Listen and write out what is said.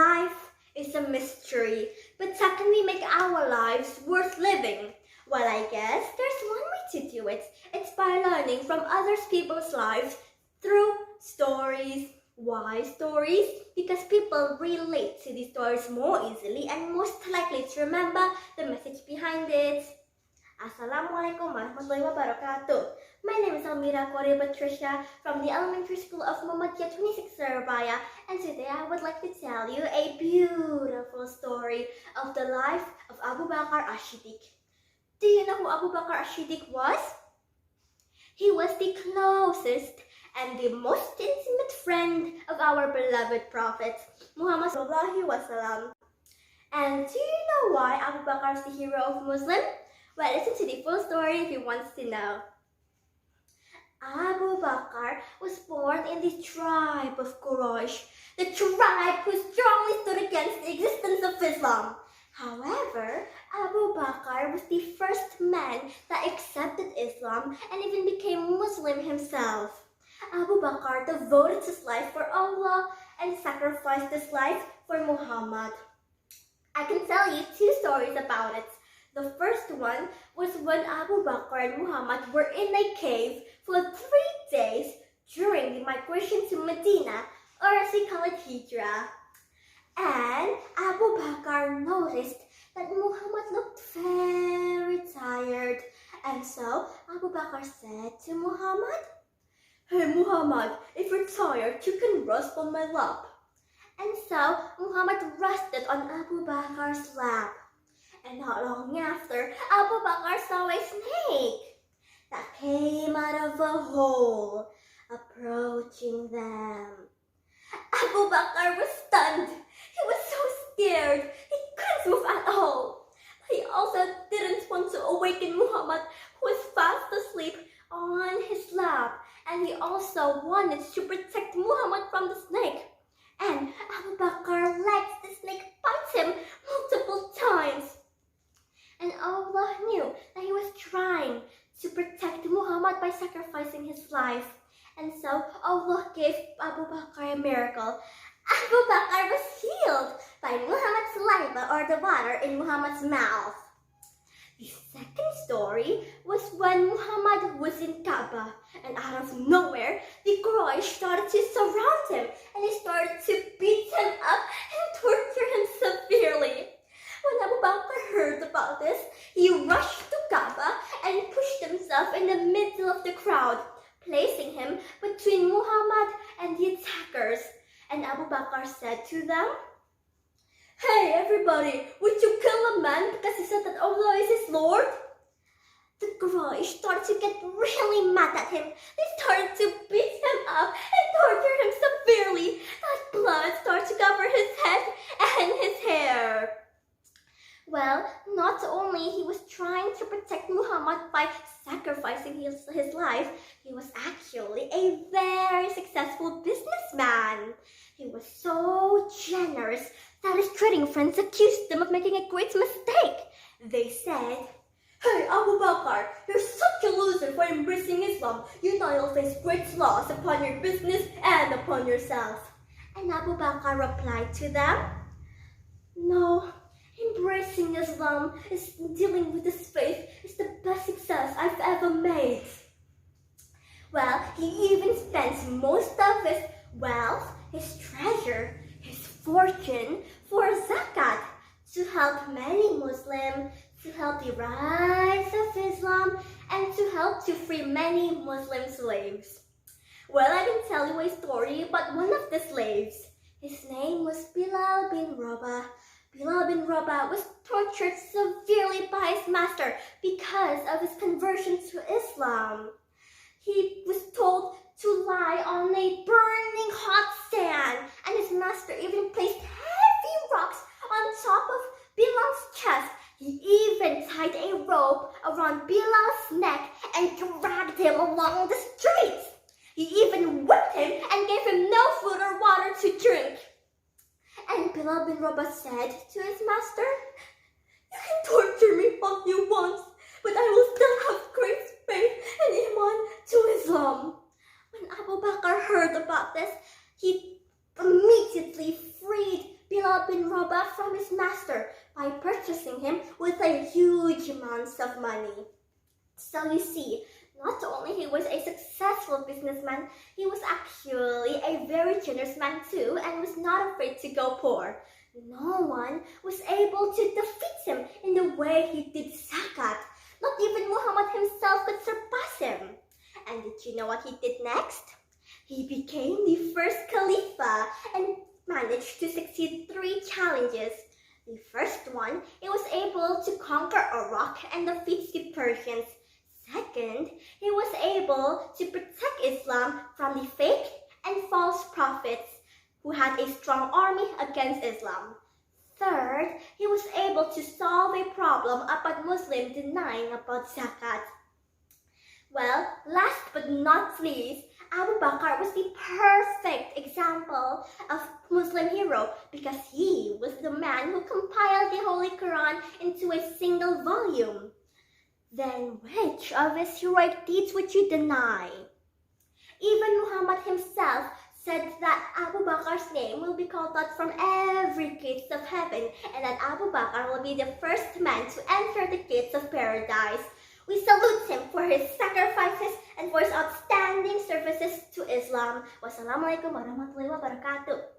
Life is a mystery, but how can we make our lives worth living? Well, I guess there's one way to do it. It's by learning from other people's lives through stories. Why stories? Because people relate to these stories more easily and most likely to remember the message behind it. Assalamualaikum warahmatullahi wabarakatuh. My name is Almira.Batrisyia from the elementary school of Muhammadiyah 26 Surabaya, and today I would like to tell you a beautiful story of the life of Abu Bakar as-Siddiq. Do you know who Abu Bakar as-Siddiq was? He was the closest and the most intimate friend of our beloved Prophet Muhammad sallallahu alaihi wasallam. And do you know why Abu Bakar is the hero of Muslim? Well, listen to the full story if you want to know. Abu Bakar was born in the tribe of Qory, the tribe who strongly stood against the existence of Islam. However, Abu Bakar was the first man that accepted Islam and even became Muslim himself. Abu Bakar devoted his life for Allah and sacrificed his life for Muhammad. I can tell you two stories about it. The first one was when Abu Bakar and Muhammad were in a cave for 3 days during the migration to Medina, or as we call it Hijrah. And Abu Bakar noticed that Muhammad looked very tired. And so Abu Bakar said to Muhammad, "Hey Muhammad, if you're tired, you can rest on my lap." And so Muhammad rested on Abu Bakar's lap. And not long after, Abu Bakar saw a snake that came out of a hole, approaching them. Abu Bakar was stunned. He was so scared. He couldn't move at all. He also didn't want to awaken Muhammad, who was fast asleep on his lap. And he also wanted to protect Muhammad from the snake. And Abu Bakar let the snake bite him multiple times. And Allah knew that he was trying to protect Muhammad by sacrificing his life. And so Allah gave Abu Bakar a miracle. Abu Bakar was healed by Muhammad's saliva, or the water in Muhammad's mouth. The second story was when Muhammad was in Kaaba, and out of nowhere, the Qory started to surround him, and they started to beat him up and torture him severely. When Abu Bakar heard about this, he rushed to Kaaba and pushed himself in the middle of the crowd, placing him between Muhammad and the attackers. And Abu Bakar said to them, "Hey everybody, would you kill a man because he said that Allah is his Lord?" The Qory started to get really mad at him. They started to beat him up and torture him severely. That blood started to cover his head and his hair. Well, not only he was trying to protect Muhammad by sacrificing his life, he was actually a very successful businessman. He was so generous that his trading friends accused him of making a great mistake. They said, "Hey Abu Bakar, you're such a loser for embracing Islam. You know you'll face great loss upon your business and upon yourself." And Abu Bakar replied to them, "No. Embracing Islam is dealing with this faith is the best success I've ever made." Well, he even spent most of his wealth, his treasure, his fortune for zakat to help many Muslims, to help the rise of Islam, and to help to free many Muslim slaves. Well, I can tell you a story about one of the slaves. His name was Bilal bin Rabah. Bilal bin Rabah was tortured severely by his master because of his conversion to Islam. He was told to lie on a burning hot sand, and his master even placed heavy rocks on top of Bilal's chest. He even tied a rope around Bilal's neck and dragged him along the streets. He even whipped him and gave him no food or water to drink. And Bilal bin Rabah said to his master, "You can torture me all you want, but I will still have great faith and iman to Islam." When Abu Bakar heard about this, he immediately freed Bilal been robbed off from his master by purchasing him with a huge amounts of money. So you see, not only he was a successful businessman, he was actually a very generous man too and was not afraid to go poor. No one was able to defeat him in the way he did zakat. Not even Muhammad himself could surpass him. And did you know what he did next? He became the first Khalifa and managed to succeed 3 challenges. The first one, he was able to conquer Iraq and defeat the Persians. Second, he was able to protect Islam from the fake and false prophets who had a strong army against Islam. Third, he was able to solve a problem about Muslims denying about zakat. Well, last but not least, Abu Bakr was the perfect example of Muslim hero because he was the man who compiled the Holy Quran into a single volume. Then which of his heroic deeds would you deny? Even Muhammad himself said that Abu Bakr's name will be called out from every gates of heaven and that Abu Bakr will be the first man to enter the gates of paradise. We salute him for his sacrifices and for his outstanding services to Islam. Wassalamualaikum warahmatullahi wabarakatuh.